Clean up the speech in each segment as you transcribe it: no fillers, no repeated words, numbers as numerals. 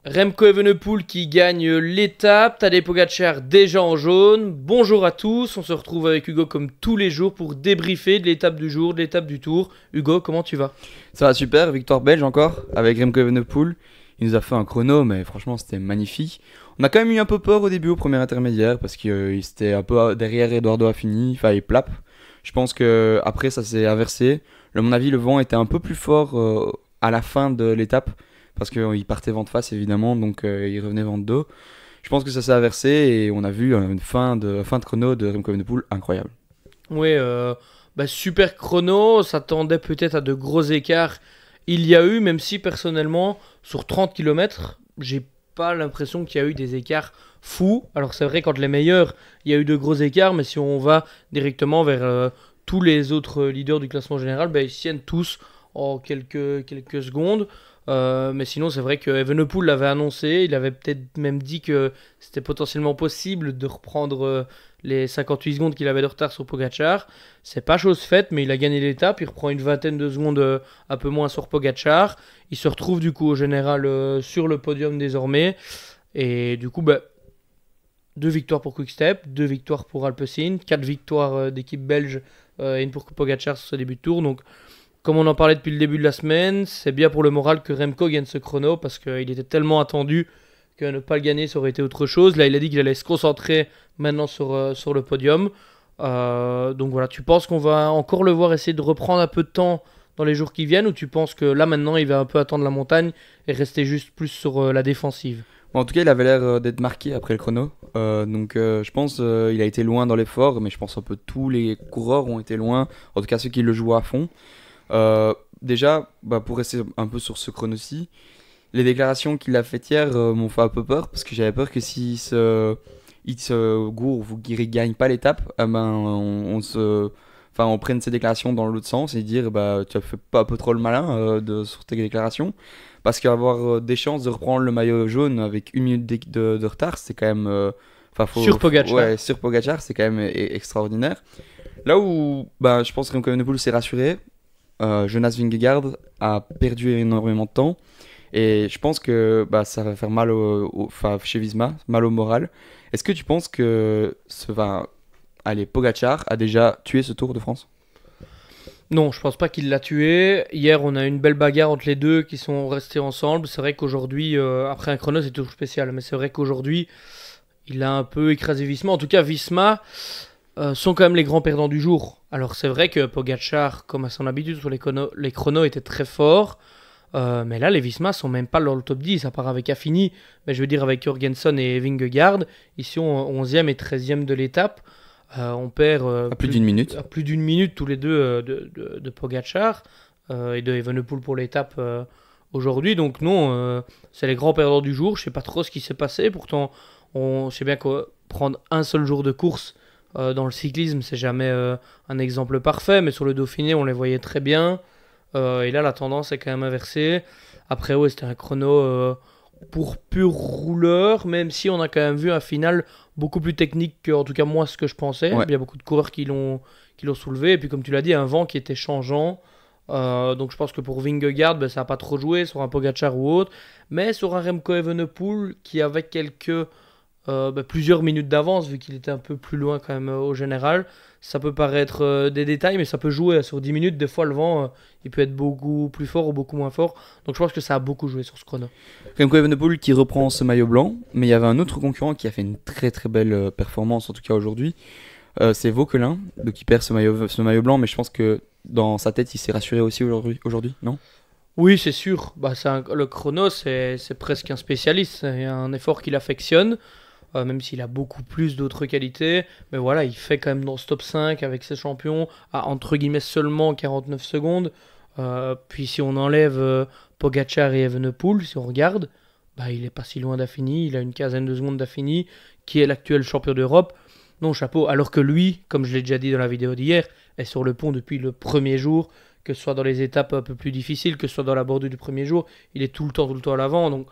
Remco Evenepoel qui gagne l'étape, Tadej Pogačar déjà en jaune. Bonjour à tous, on se retrouve avec Hugo comme tous les jours pour débriefer de l'étape du jour, de l'étape du tour. Hugo, comment tu vas? Ça va super, victoire belge encore, avec Remco Evenepoel. Il nous a fait un chrono, mais franchement c'était magnifique. On a quand même eu un peu peur au début, au premier intermédiaire, parce qu'il était un peu derrière Eduardo Affini, enfin il plape. Je pense que après ça s'est inversé. À mon avis, le vent était un peu plus fort à la fin de l'étape, parce qu'il partait vent de face évidemment, donc il revenait vent de dos. Je pense que ça s'est inversé et on a vu une fin de chrono de Remco Evenepoel incroyable. Oui, super chrono, on s'attendait peut-être à de gros écarts. Il y a eu, même si personnellement, sur 30 km, j'ai pas l'impression qu'il y a eu des écarts fous. Alors c'est vrai, quand les meilleurs, il y a eu de gros écarts, mais si on va directement vers tous les autres leaders du classement général, ils tiennent tous en quelques secondes. Mais sinon, c'est vrai que Evenepoel l'avait annoncé. Il avait peut-être même dit que c'était potentiellement possible de reprendre les 58 secondes qu'il avait de retard sur Pogačar. C'est pas chose faite, mais il a gagné l'étape. Il reprend une vingtaine de secondes un peu moins sur Pogačar. Il se retrouve du coup au général sur le podium désormais. Et du coup, 2 victoires pour Quick-Step, 2 victoires pour Alpecin, 4 victoires d'équipe belge et une pour Pogačar sur ce début de tour. Donc, comme on en parlait depuis le début de la semaine, c'est bien pour le moral que Remco gagne ce chrono parce qu'il était tellement attendu que ne pas le gagner, ça aurait été autre chose. Là, il a dit qu'il allait se concentrer maintenant sur le podium. Donc voilà, tu penses qu'on va encore le voir essayer de reprendre un peu de temps dans les jours qui viennent ou tu penses que là maintenant il va un peu attendre la montagne et rester juste plus sur la défensive? Bon, en tout cas, il avait l'air d'être marqué après le chrono. Je pense qu'il a été loin dans l'effort, mais je pense un peu tous les coureurs ont été loin, en tout cas ceux qui le jouent à fond. Déjà, pour rester un peu sur ce chrono-ci, les déclarations qu'il a faites hier m'ont fait un peu peur parce que j'avais peur que s'il se gourre ou qu'il ne gagne pas l'étape, on prenne ses déclarations dans l'autre sens et dire tu as fait pas un peu trop le malin sur tes déclarations parce qu'avoir des chances de reprendre le maillot jaune avec 1 minute de retard, c'est quand même Sur Pogačar. Ouais, sur Pogačar, c'est quand même extraordinaire. Là où je pense que Remco Evenepoel s'est rassuré. Jonas Vingegaard a perdu énormément de temps et je pense que ça va faire mal chez Visma, mal au moral. Est-ce que tu penses que Pogačar a déjà tué ce Tour de France? Non, je pense pas qu'il l'a tué. Hier, on a eu une belle bagarre entre les deux qui sont restés ensemble. C'est vrai qu'aujourd'hui, après un chrono, c'est toujours spécial, mais c'est vrai qu'aujourd'hui, il a un peu écrasé Visma. En tout cas, Visma sont quand même les grands perdants du jour. Alors c'est vrai que Pogačar, comme à son habitude sur les chronos, était très fort. Mais là, les Visma sont même pas dans le top 10, à part avec Affini. Mais je veux dire avec Jorgensen et Vingegaard. Ils sont 11e et 13e de l'étape. On perd À plus d'une minute. à plus d'une minute tous les deux de Pogačar et de Evenepoel pour l'étape aujourd'hui. Donc non, c'est les grands perdants du jour. Je sais pas trop ce qui s'est passé. Pourtant, on sait bien que prendre un seul jour de course dans le cyclisme, c'est jamais un exemple parfait, mais sur le Dauphiné, on les voyait très bien. Et là, la tendance est quand même inversée. Après, ouais, c'était un chrono pour pur rouleur, même si on a quand même vu un final beaucoup plus technique que, en tout cas, moi, ce que je pensais. Ouais. Il y a beaucoup de coureurs qui l'ont soulevé. Et puis, comme tu l'as dit, un vent qui était changeant. Donc, je pense que pour Vingegaard, ça n'a pas trop joué sur un Pogačar ou autre. Mais sur un Remco Evenepoel qui avait plusieurs minutes d'avance, vu qu'il était un peu plus loin quand même au général. Ça peut paraître des détails, mais ça peut jouer sur 10 minutes. Des fois, le vent, il peut être beaucoup plus fort ou beaucoup moins fort. Donc je pense que ça a beaucoup joué sur ce chrono. Remco Evenepoel qui reprend ce maillot blanc, mais il y avait un autre concurrent qui a fait une très très belle performance, en tout cas aujourd'hui. C'est Vauquelin, donc qui perd ce maillot blanc, mais je pense que dans sa tête, il s'est rassuré aussi aujourd'hui, non? Oui, c'est sûr. Le chrono, c'est presque un spécialiste. C'est un effort qu'il affectionne. Même s'il a beaucoup plus d'autres qualités. Mais voilà, il fait quand même dans ce top 5 avec ses champions à entre guillemets seulement 49 secondes. Puis si on enlève Pogačar et Evenepoel, si on regarde, il est pas si loin d'Affini. Il a une quinzaine de secondes d'Affini, qui est l'actuel champion d'Europe. Non, chapeau. Alors que lui, comme je l'ai déjà dit dans la vidéo d'hier, est sur le pont depuis le premier jour, que ce soit dans les étapes un peu plus difficiles, que ce soit dans la bordure du premier jour. Il est tout le temps à l'avant. Donc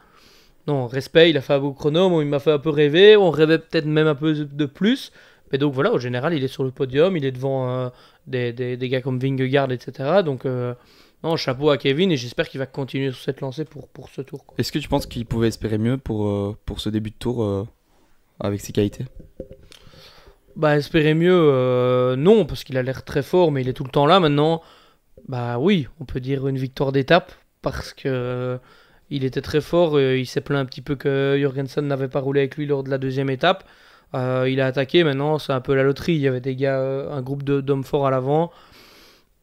non, respect, il a fait un beau chrono, il m'a fait un peu rêver, on rêvait peut-être même un peu de plus. Mais donc voilà, au général, il est sur le podium, il est devant des gars comme Vingegaard, etc. Donc Non, chapeau à Kevin et j'espère qu'il va continuer sur cette lancée pour ce tour, quoi. Est-ce que tu penses qu'il pouvait espérer mieux pour ce début de tour avec ses qualités? Bah, espérer mieux, non, parce qu'il a l'air très fort, mais il est tout le temps là maintenant. Bah oui, on peut dire une victoire d'étape, parce que il était très fort. Il s'est plaint un petit peu que Jorgensen n'avait pas roulé avec lui lors de la deuxième étape. Il a attaqué, maintenant c'est un peu la loterie. Il y avait des gars, un groupe d'hommes forts à l'avant.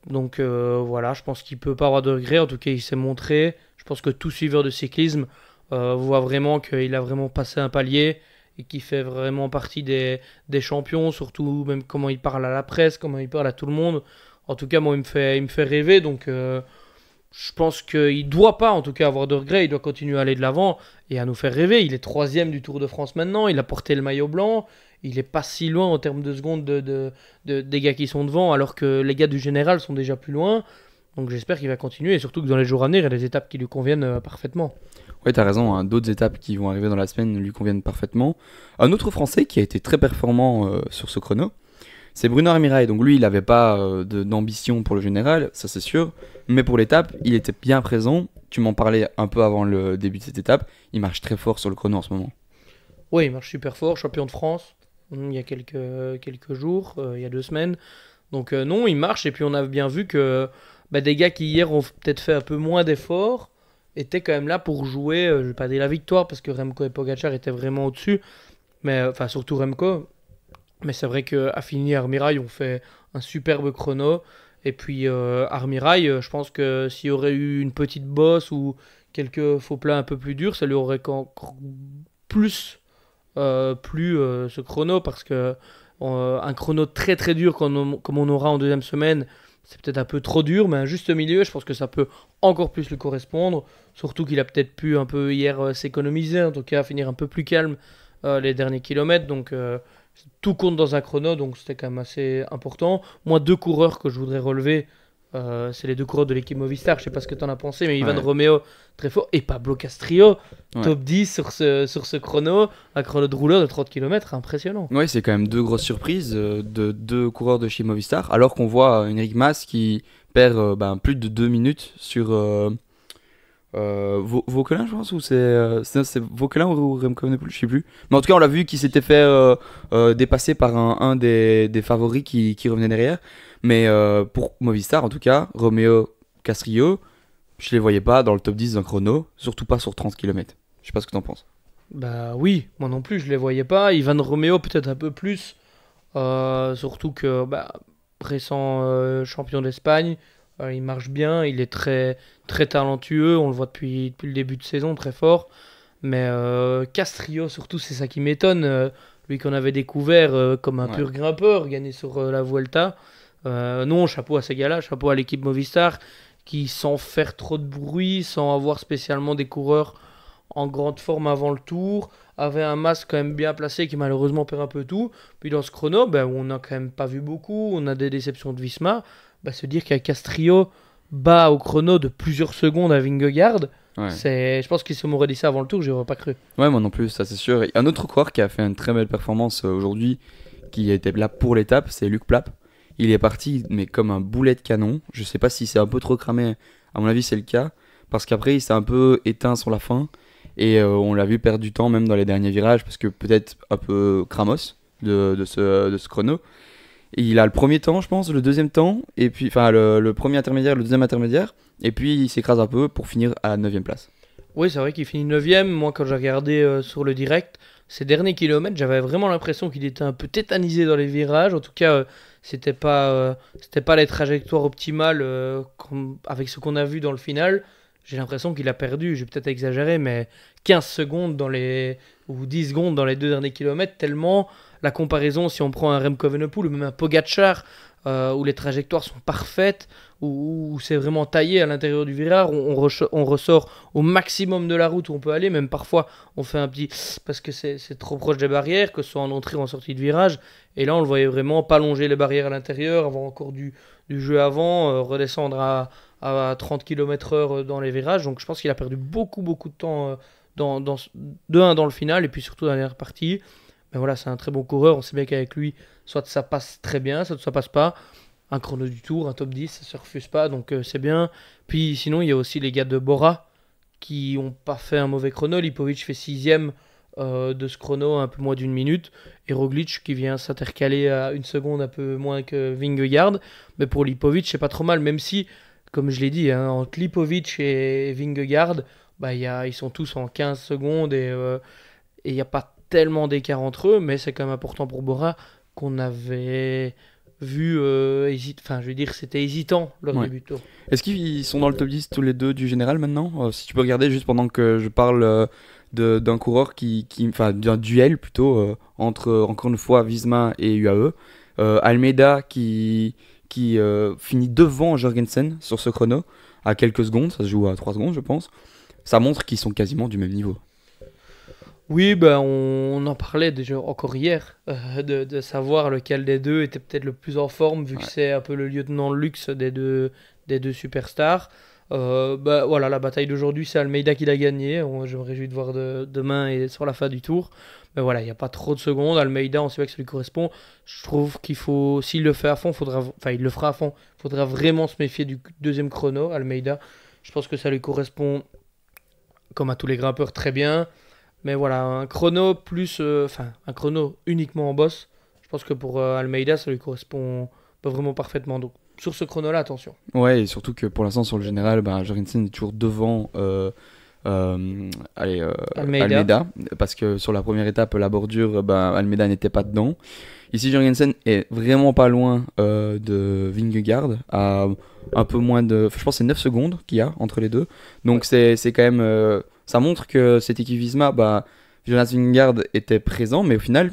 Donc voilà, je pense qu'il peut pas avoir de regrets. En tout cas, il s'est montré. Je pense que tout suiveur de cyclisme voit vraiment qu'il a vraiment passé un palier et qu'il fait vraiment partie des champions. Surtout même comment il parle à la presse, comment il parle à tout le monde. En tout cas, moi, il me fait rêver. Donc je pense qu'il doit pas, en tout cas, avoir de regrets. Il doit continuer à aller de l'avant et à nous faire rêver. Il est troisième du Tour de France maintenant. Il a porté le maillot blanc. Il est pas si loin en termes de secondes des gars qui sont devant, alors que les gars du général sont déjà plus loin. Donc j'espère qu'il va continuer et surtout que dans les jours à venir, il y a des étapes qui lui conviennent parfaitement. Ouais, t'as raison, hein, d'autres étapes qui vont arriver dans la semaine lui conviennent parfaitement. Un autre Français qui a été très performant sur ce chrono, c'est Bruno Armirail. Donc lui, il n'avait pas d'ambition pour le général, ça c'est sûr. Mais pour l'étape, il était bien présent. Tu m'en parlais un peu avant le début de cette étape. Il marche très fort sur le chrono en ce moment. Oui, il marche super fort, champion de France, il y a quelques jours, il y a 2 semaines. Donc non, il marche et puis on a bien vu que bah, des gars qui hier ont peut-être fait un peu moins d'efforts étaient quand même là pour jouer, je vais pas dire la victoire parce que Remco et Pogacar étaient vraiment au-dessus, mais enfin surtout Remco. Mais c'est vrai que Affini et Armirail ont fait un superbe chrono. Et puis Armirail, je pense que s'il y aurait eu une petite bosse ou quelques faux plats un peu plus durs, ça lui aurait encore plus plu ce chrono parce que un chrono très très dur comme on aura en deuxième semaine, c'est peut-être un peu trop dur, mais un juste milieu, je pense que ça peut encore plus lui correspondre. Surtout qu'il a peut-être pu un peu hier s'économiser, en tout cas finir un peu plus calme les derniers kilomètres. Donc tout compte dans un chrono, donc c'était quand même assez important. Moi, deux coureurs que je voudrais relever, c'est les deux coureurs de l'équipe Movistar. Je sais pas ce que tu en as pensé, mais Ivan Ouais. Romeo, très fort. Et Pablo Castrillo, Ouais. top 10 sur ce chrono. Un chrono de rouleur de 30 km, impressionnant. Ouais, c'est quand même deux grosses surprises de deux coureurs de chez Movistar. Alors qu'on voit Enric Mas qui perd plus de 2 minutes sur Vauquelin, je pense, ou c'est Vauquelin ou Remco Evenepoel, je sais plus. Mais en tout cas, on l'a vu qu'il s'était fait dépasser par un des favoris qui revenait derrière. Mais pour Movistar, en tout cas, Romeo Castrillo, je les voyais pas dans le top 10 d'un chrono, surtout pas sur 30 km. Je sais pas ce que t'en penses. Bah oui, moi non plus, je les voyais pas. Ivan Romeo peut-être un peu plus, surtout que bah, récent champion d'Espagne, il marche bien, il est très très talentueux, on le voit depuis le début de saison, très fort. Mais Castrillo surtout, c'est ça qui m'étonne. Lui qu'on avait découvert comme un Ouais. pur grimpeur, gagné sur la Vuelta. Non, chapeau à ces gars-là, chapeau à l'équipe Movistar, qui sans faire trop de bruit, sans avoir spécialement des coureurs en grande forme avant le tour, avait un masque quand même bien placé qui malheureusement perd un peu tout. Puis dans ce chrono, ben, où on n'a quand même pas vu beaucoup, on a des déceptions de Visma, ben, se dire qu'un Castrillo bat au chrono de plusieurs secondes à Vingegaard, Ouais. je pense qu'il se m'aurait dit ça avant le tour, j'y aurais pas cru. Ouais, moi non plus, ça c'est sûr. Et un autre coureur qui a fait une très belle performance aujourd'hui, qui était là pour l'étape, c'est Luc Plapp. Il est parti, mais comme un boulet de canon. Je sais pas si c'est un peu trop cramé, à mon avis c'est le cas, parce qu'après il s'est un peu éteint sur la fin, et on l'a vu perdre du temps même dans les derniers virages, parce que peut-être un peu cramos de ce chrono. Et il a le premier temps, je pense, le deuxième temps, et puis enfin le premier intermédiaire, le deuxième intermédiaire, et puis il s'écrase un peu pour finir à la 9ème place. Oui, c'est vrai qu'il finit 9ème. Moi, quand j'ai regardé sur le direct, ces derniers kilomètres, j'avais vraiment l'impression qu'il était un peu tétanisé dans les virages. En tout cas, c'était pas les trajectoires optimales avec ce qu'on a vu dans le final. J'ai l'impression qu'il a perdu, j'ai peut-être exagéré, mais 15 secondes ou 10 secondes dans les deux derniers kilomètres, tellement la comparaison, si on prend un Remco Evenepoel ou même un Pogacar, où les trajectoires sont parfaites, où c'est vraiment taillé à l'intérieur du virage, on ressort au maximum de la route où on peut aller, même parfois on fait un petit parce que c'est trop proche des barrières, que ce soit en entrée ou en sortie de virage, et là on le voyait vraiment pas longer les barrières à l'intérieur, avoir encore du jeu avant, redescendre à 30 km/h dans les virages, donc je pense qu'il a perdu beaucoup beaucoup de temps de un dans le final, et puis surtout dans la dernière partie. Mais voilà, c'est un très bon coureur, on sait bien qu'avec lui, soit ça passe très bien, soit ça passe pas. un chrono du tour, un top 10, ça se refuse pas, donc c'est bien. Puis sinon, il y a aussi les gars de Bora qui ont pas fait un mauvais chrono. Lipovic fait sixième de ce chrono, un peu moins d'une minute. Et Roglic qui vient s'intercaler à une seconde, un peu moins que Vingegaard. Mais pour Lipovic, c'est pas trop mal, même si, comme je l'ai dit, hein, entre Lipovic et Vingegaard, bah, ils sont tous en 15 secondes et il n'y a pas tellement d'écart entre eux, mais c'est quand même important pour Bora qu'on avait vu, enfin je veux dire, c'était hésitant leur Ouais. début de tour. Est-ce qu'ils sont dans le top 10 tous les deux du général maintenant? Si tu peux regarder juste pendant que je parle d'un coureur enfin d'un duel plutôt entre encore une fois Visma et UAE. Almeida qui finit devant Jorgensen sur ce chrono à quelques secondes, ça se joue à 3 secondes je pense. Ça montre qu'ils sont quasiment du même niveau. Oui, ben on en parlait déjà encore hier, de savoir lequel des deux était peut-être le plus en forme, vu que Ouais. c'est un peu le lieutenant de luxe des deux superstars. Bah, voilà, la bataille d'aujourd'hui, c'est Almeida qui l'a gagné. Je me réjouis de voir demain et sur la fin du tour. Mais voilà, il n'y a pas trop de secondes. Almeida, on sait pas que ça lui correspond. Je trouve qu'il faut, s'il le fait à fond, enfin, il le fera à fond. Il faudra vraiment se méfier du deuxième chrono, Almeida. Je pense que ça lui correspond, comme à tous les grimpeurs, très bien. Mais voilà, un chrono plus, enfin, un chrono uniquement en boss, je pense que pour Almeida, ça lui correspond pas vraiment parfaitement. Donc, sur ce chrono-là, attention. Ouais, et surtout que pour l'instant sur le général, ben, Jorgensen est toujours devant allez, Almeida. Almeida, parce que sur la première étape, la bordure, ben, Almeida n'était pas dedans. Ici, Jorgensen est vraiment pas loin de Vingegaard, à un peu moins de, je pense que c'est 9 secondes qu'il y a entre les deux. Donc c'est quand même, ça montre que cette équipe Visma, bah, Jonas Vingegaard était présent, mais au final,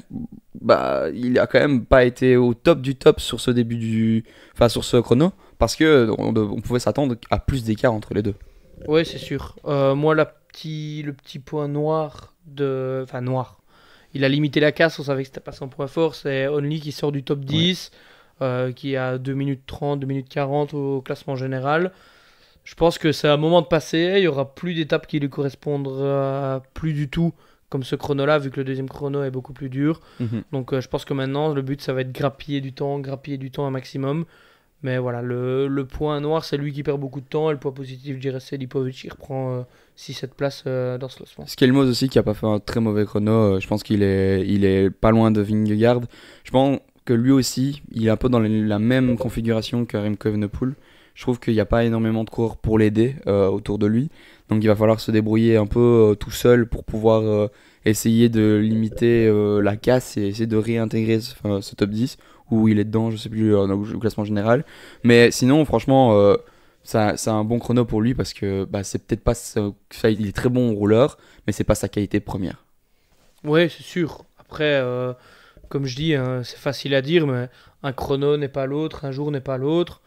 bah, il a quand même pas été au top du top sur ce enfin sur ce chrono, parce que on pouvait s'attendre à plus d'écart entre les deux. Ouais, c'est sûr. Moi, le petit point noir enfin, noir. Il a limité la casse, on savait que c'était pas son point fort. C'est Only qui sort du top Ouais. 10, qui a 2 minutes 30, 2 minutes 40 au classement général. Je pense que c'est un moment de passer. Il y aura plus d'étapes qui lui correspondra plus du tout, comme ce chrono-là, vu que le deuxième chrono est beaucoup plus dur. Mhm. Donc je pense que maintenant, le but, ça va être grappiller du temps un maximum. Mais voilà, le point noir, c'est lui qui perd beaucoup de temps. Et le point positif, je dirais, c'est Lipovic qui reprend 6-7 places dans ce classement. Skelmos aussi qui a pas fait un très mauvais chrono, je pense qu'il est pas loin de Vingegaard. Je pense que lui aussi, il est un peu dans la même configuration que Remco Evenepoel. Je trouve qu'il n'y a pas énormément de coureurs pour l'aider autour de lui. Donc il va falloir se débrouiller un peu tout seul pour pouvoir essayer de limiter la casse et essayer de réintégrer ce top 10 où il est dedans, je sais plus, au classement général. Mais sinon, franchement, c'est un bon chrono pour lui parce que bah, c'est peut-être pas il est très bon rouleur, mais c'est pas sa qualité première. Ouais, c'est sûr. Après, comme je dis, hein, c'est facile à dire, mais un chrono n'est pas l'autre, un jour n'est pas l'autre.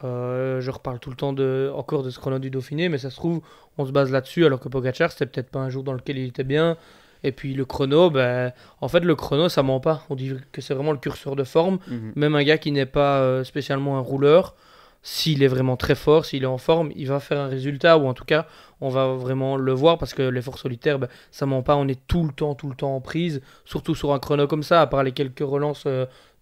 Je reparle tout le temps encore de ce chrono du Dauphiné, mais ça se trouve, on se base là-dessus, alors que Pogacar, c'était peut-être pas un jour dans lequel il était bien. Et puis le chrono, ben, en fait, le chrono, ça ment pas. On dit que c'est vraiment le curseur de forme. Mhm. Même un gars qui n'est pas spécialement un rouleur, s'il est vraiment très fort, s'il est en forme, il va faire un résultat, ou en tout cas, on va vraiment le voir, parce que l'effort solitaire, ben, ça ment pas. On est tout le temps en prise, surtout sur un chrono comme ça, à part les quelques relances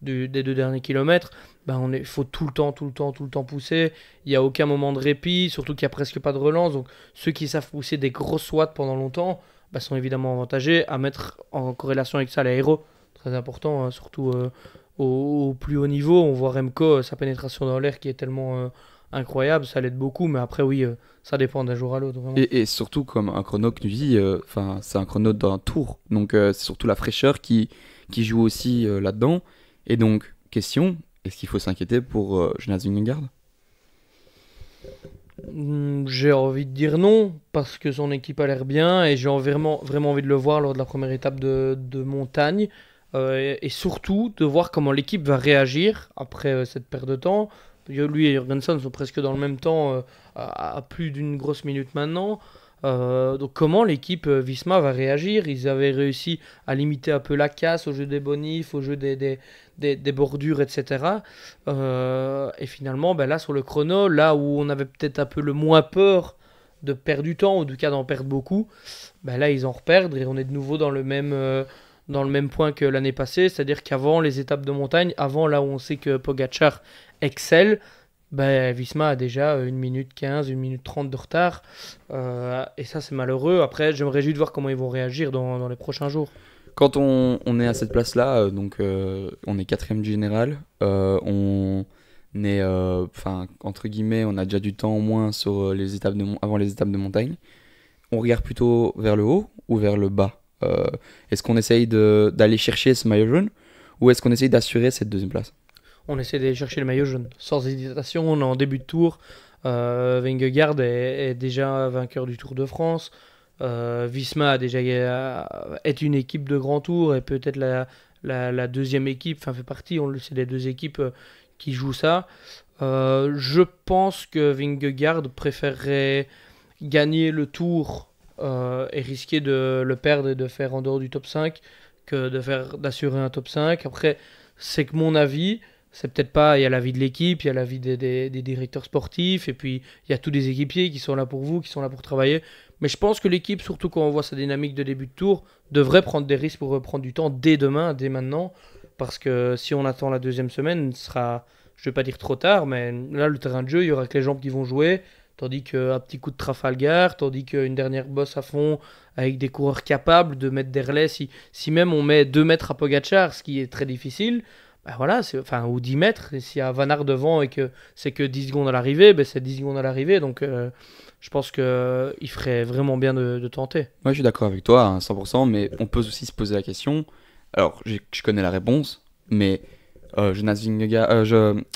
des 2 derniers kilomètres. Ben faut tout le temps pousser. Il n'y a aucun moment de répit, surtout qu'il n'y a presque pas de relance. Donc ceux qui savent pousser des grosses watts pendant longtemps ben, sont évidemment avantagés. À mettre en corrélation avec ça l'aéro, très important, hein, surtout au plus haut niveau. On voit Remco, sa pénétration dans l'air qui est tellement incroyable, ça l'aide beaucoup. Mais après, oui, ça dépend d'un jour à l'autre, vraiment. Et surtout, comme un chrono que tu dis, c'est un chrono d'un tour. Donc, c'est surtout la fraîcheur qui joue aussi là-dedans. Et donc, question, est-ce qu'il faut s'inquiéter pour Jonas Vingegaard? J'ai envie de dire non, parce que son équipe a l'air bien et j'ai vraiment envie de le voir lors de la première étape de montagne. Et surtout de voir comment l'équipe va réagir après cette perte de temps. Lui et Jorgensen sont presque dans le même temps, à plus d'une grosse minute maintenant. Donc comment l'équipe Visma va réagir? Ils avaient réussi à limiter un peu la casse au jeu des bonifs, au jeu des bordures, etc. Et finalement, ben là sur le chrono, là où on avait peut-être un peu le moins peur de perdre du temps, ou du cas d'en perdre beaucoup, ben là ils en reperdent et on est de nouveau dans le même point que l'année passée, c'est-à-dire qu'avant les étapes de montagne, avant là où on sait que Pogacar excelle, ben, Visma a déjà 1 minute 15, 1 minute 30 de retard. Et ça, c'est malheureux. Après, je me réjouis de voir comment ils vont réagir dans les prochains jours. Quand on est à cette place-là, on est quatrième du général, on est, enfin, entre guillemets, on a déjà du temps en moins sur les étapes avant les étapes de montagne. On regarde plutôt vers le haut ou vers le bas? Est-ce qu'on essaye d'aller chercher ce maillot jaune ou est-ce qu'on essaye d'assurer cette deuxième place? On essaie d'aller chercher le maillot jaune. Sans hésitation, on est en début de tour. Vingegaard est déjà vainqueur du Tour de France. Visma a déjà, est une équipe de grand tour et peut-être la deuxième équipe, enfin fait partie, c'est les deux équipes qui jouent ça. Je pense que Vingegaard préférerait gagner le tour et risquer de le perdre et de faire en dehors du top 5 que d'assurer un top 5. Après, c'est que mon avis, c'est peut-être pas, il y a l'avis de l'équipe, il y a l'avis des directeurs sportifs, et puis il y a tous les équipiers qui sont là pour vous, qui sont là pour travailler. Mais je pense que l'équipe, surtout quand on voit sa dynamique de début de tour, devrait prendre des risques pour reprendre du temps dès demain, dès maintenant. Parce que si on attend la deuxième semaine, ce sera, je vais pas dire trop tard, mais là, le terrain de jeu, il y aura que les jambes qui vont jouer. Tandis qu'un petit coup de Trafalgar, tandis qu'une dernière bosse à fond avec des coureurs capables de mettre des relais. Si même on met 2 mètres à Pogacar, ce qui est très difficile, bah voilà, enfin, ou 10 mètres, et s'il y a Van Aert devant et que c'est que 10 secondes à l'arrivée, ben c'est 10 secondes à l'arrivée. Donc je pense qu'il ferait vraiment bien de tenter. Moi, je suis d'accord avec toi à 100%, mais on peut aussi se poser la question. Alors, je connais la réponse, mais Jonas Vingegaard,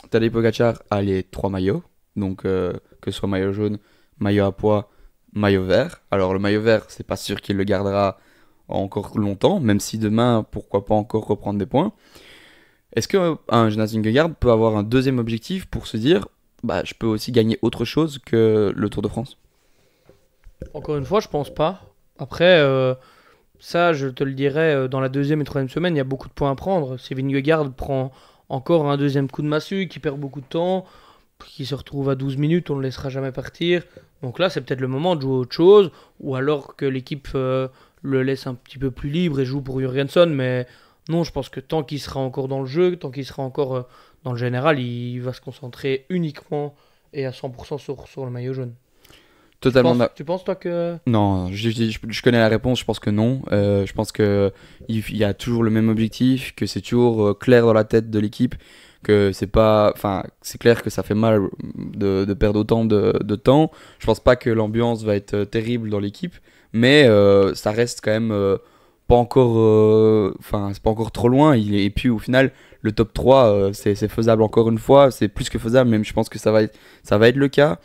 Tadej Pogacar a les 3 maillots, donc que ce soit maillot jaune, maillot à pois, maillot vert. Alors, le maillot vert, c'est pas sûr qu'il le gardera encore longtemps, même si demain, pourquoi pas encore reprendre des points. Est-ce qu'un Jonas Vingegaard peut avoir un deuxième objectif pour se dire, bah, je peux aussi gagner autre chose que le Tour de France? Encore une fois, je pense pas. Après, ça, je te le dirai, dans la deuxième et troisième semaine, il y a beaucoup de points à prendre. Si Vingegaard prend encore un deuxième coup de massue, qui perd beaucoup de temps, qui se retrouve à 12 minutes, on ne le laissera jamais partir. Donc là, c'est peut-être le moment de jouer à autre chose, ou alors que l'équipe le laisse un petit peu plus libre et joue pour Jurgensen. Mais non, je pense que tant qu'il sera encore dans le jeu, tant qu'il sera encore dans le général, il va se concentrer uniquement et à 100% sur le maillot jaune. Totalement. Tu penses toi que... Non, je connais la réponse, je pense que non. Je pense que il y a toujours le même objectif, que c'est toujours clair dans la tête de l'équipe, que c'est pas, enfin, c'est clair que ça fait mal de perdre autant de temps. Je pense pas que l'ambiance va être terrible dans l'équipe, mais ça reste quand même pas encore, enfin, c'est pas encore trop loin. Et puis au final, le top 3, c'est faisable encore une fois, c'est plus que faisable, même je pense que ça va être le cas.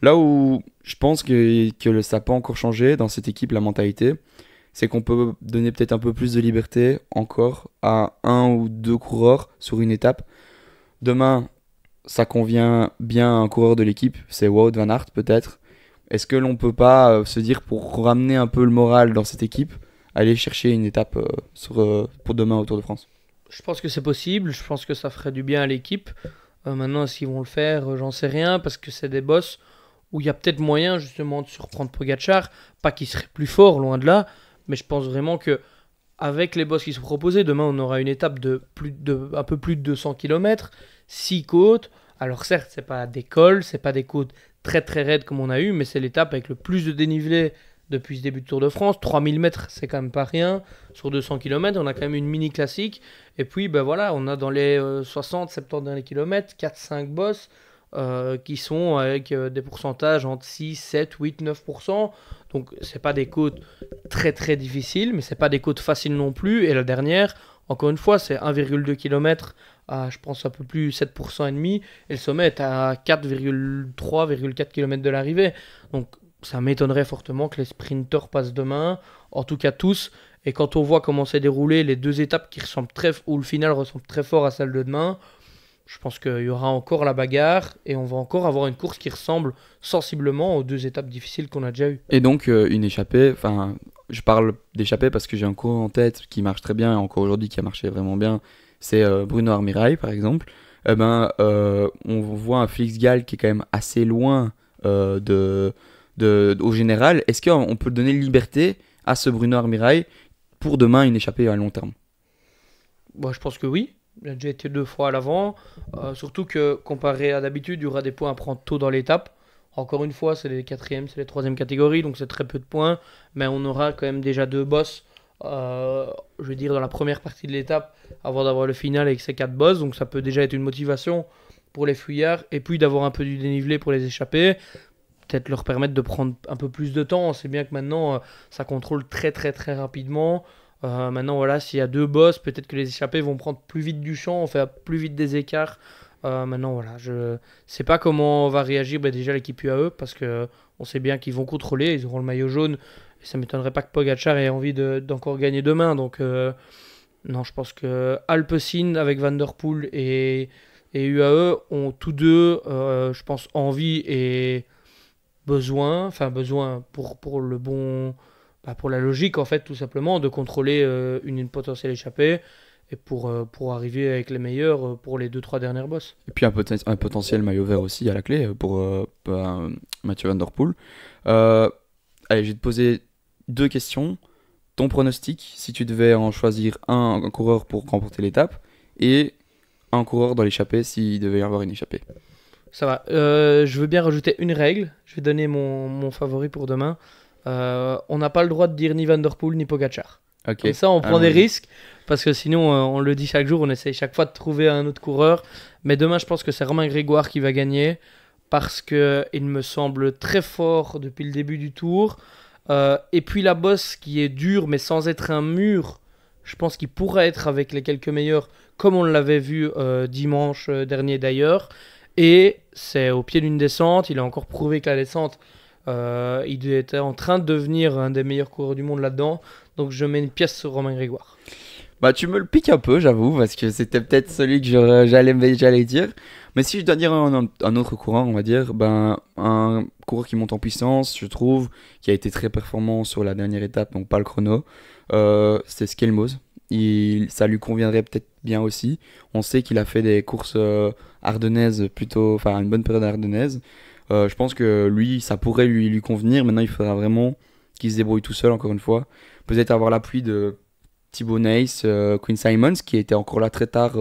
Là où je pense que ça n'a pas encore changé dans cette équipe, la mentalité, c'est qu'on peut donner peut-être un peu plus de liberté encore à un ou deux coureurs sur une étape. Demain, ça convient bien à un coureur de l'équipe, c'est Wout van Aert peut-être. Est-ce que l'on peut pas se dire, pour ramener un peu le moral dans cette équipe, aller chercher une étape pour demain au Tour de France? Je pense que c'est possible, je pense que ça ferait du bien à l'équipe. Maintenant, est-ce qu'ils vont le faire? J'en sais rien, parce que c'est des boss où il y a peut-être moyen justement de surprendre Pogacar. Pas qu'il serait plus fort, loin de là, mais je pense vraiment que avec les boss qui sont proposés, demain on aura une étape un peu plus de 200 km, 6 côtes. Alors certes, c'est pas des cols, c'est pas des côtes très très raides comme on a eu, mais c'est l'étape avec le plus de dénivelé depuis ce début de Tour de France. 3000 mètres, c'est quand même pas rien. Sur 200 km, on a quand même une mini classique. Et puis, ben voilà, on a dans les 60-70 derniers kilomètres, 4-5 boss qui sont avec des pourcentages entre 6, 7, 8, 9%. Donc, c'est pas des côtes très très difficiles, mais c'est pas des côtes faciles non plus. Et la dernière, encore une fois, c'est 1,2 km à, je pense, un peu plus 7% et demi. Et le sommet est à 4,3-4 km de l'arrivée. Donc, ça m'étonnerait fortement que les sprinteurs passent demain, en tout cas tous. Et quand on voit comment s'est déroulé les deux étapes où le final ressemble très fort à celle de demain, je pense qu'il y aura encore la bagarre et on va encore avoir une course qui ressemble sensiblement aux deux étapes difficiles qu'on a déjà eues. Et donc une échappée, enfin je parle d'échappée parce que j'ai un cours en tête qui marche très bien et encore aujourd'hui qui a marché vraiment bien, c'est Bruno Armirail par exemple. On voit un Félix Gall qui est quand même assez loin au général. Est-ce qu'on peut donner liberté à ce Bruno Armirail pour demain une échappée à long terme? Bon, je pense que oui. Il a déjà été 2 fois à l'avant. Surtout que comparé à d'habitude, il y aura des points à prendre tôt dans l'étape. Encore une fois, c'est les quatrièmes, c'est les troisième catégories, donc c'est très peu de points. Mais on aura quand même déjà 2 bosses, je veux dire, dans la première partie de l'étape, avant d'avoir le final avec ces 4 bosses. Donc ça peut déjà être une motivation pour les fuyards. Et puis d'avoir un peu du dénivelé pour les échappés. Peut-être leur permettre de prendre un peu plus de temps. On sait bien que maintenant, ça contrôle très très très rapidement. Maintenant, voilà, s'il y a 2 bosses, peut-être que les échappés vont prendre plus vite du champ, on fait plus vite des écarts. Maintenant, voilà, je sais pas comment va réagir déjà l'équipe UAE parce que on sait bien qu'ils vont contrôler, ils auront le maillot jaune. Et ça m'étonnerait pas que Pogacar ait envie d'encore gagner demain. Donc, non, je pense que Alpecin avec Van Der Poel et UAE ont tous deux, je pense, envie et besoin pour le bon, pour la logique en fait, tout simplement, de contrôler une potentielle échappée et pour arriver avec les meilleurs pour les 2-3 dernières bosses. Et puis un potentiel maillot vert aussi à la clé pour Mathieu Van Der Poel. Euh, Allez, je vais te poser 2 questions. Ton pronostic, si tu devais en choisir un coureur pour remporter l'étape, et un coureur dans l'échappée s'il devait y avoir une échappée. Ça va. Je veux bien rajouter une règle. Je vais donner mon favori pour demain. On n'a pas le droit de dire ni Van Der Poel ni Pogacar. Ok. Comme ça, on prend des oui. risques. Parce que sinon, on le dit chaque jour, on essaye chaque fois de trouver un autre coureur. Mais demain, je pense que c'est Romain Grégoire qui va gagner. Parce qu'il me semble très fort depuis le début du tour. Et puis la bosse qui est dure, mais sans être un mur. Je pense qu'il pourra être avec les quelques meilleurs, comme on l'avait vu dimanche dernier d'ailleurs. Et c'est au pied d'une descente. Il a encore prouvé que la descente, il était en train de devenir un des meilleurs coureurs du monde là-dedans. Donc je mets une pièce sur Romain Grégoire. Bah, tu me le piques un peu, j'avoue, parce que c'était peut-être celui que j'allais dire. Mais si je dois dire un autre coureur, on va dire, ben, un coureur qui monte en puissance, je trouve, qui a été très performant sur la dernière étape, donc pas le chrono, c'est Skelmos. Ça lui conviendrait peut-être bien aussi. On sait qu'il a fait des courses ardennaises plutôt, enfin une bonne période ardennaise. Je pense que lui, ça pourrait lui convenir. Maintenant, il faudra vraiment qu'il se débrouille tout seul, encore une fois. Peut-être avoir l'appui de Thibaut Nys, Quinn Simons, qui était encore là très tard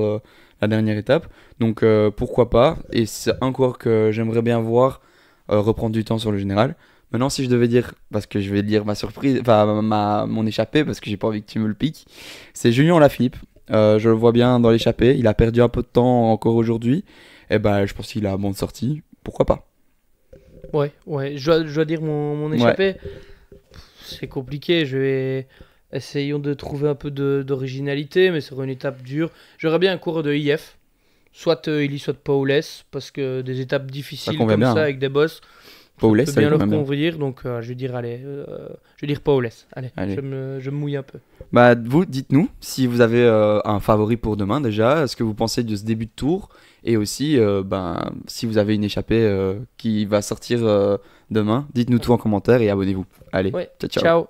la dernière étape. Donc pourquoi pas. Et c'est un coureur que j'aimerais bien voir reprendre du temps sur le général. Maintenant, si je devais dire, parce que je vais dire ma surprise, enfin mon échappée, parce que j'ai pas envie que tu me le piques, c'est Julien Lafilippe. Je le vois bien dans l'échappée. Il a perdu un peu de temps encore aujourd'hui. Et ben, je pense qu'il a bonne sortie. Pourquoi pas? Ouais. Je dois dire mon échappée. C'est compliqué. Essayons de trouver un peu d'originalité, mais sur une étape dure. J'aurais bien un coureur de IF. Soit Illy, soit Paules, parce que des étapes difficiles comme bien, ça, hein. avec des bosses, Paules, peut ça bien lui leur convient bien. convenir. Donc je vais dire, je vais dire Paules. Allez, Allez. je me mouille un peu. Bah, vous, dites-nous si vous avez un favori pour demain déjà, ce que vous pensez de ce début de tour, et aussi ben, si vous avez une échappée qui va sortir demain, dites-nous tout en commentaire et abonnez-vous. Allez, Ouais, ciao. ciao.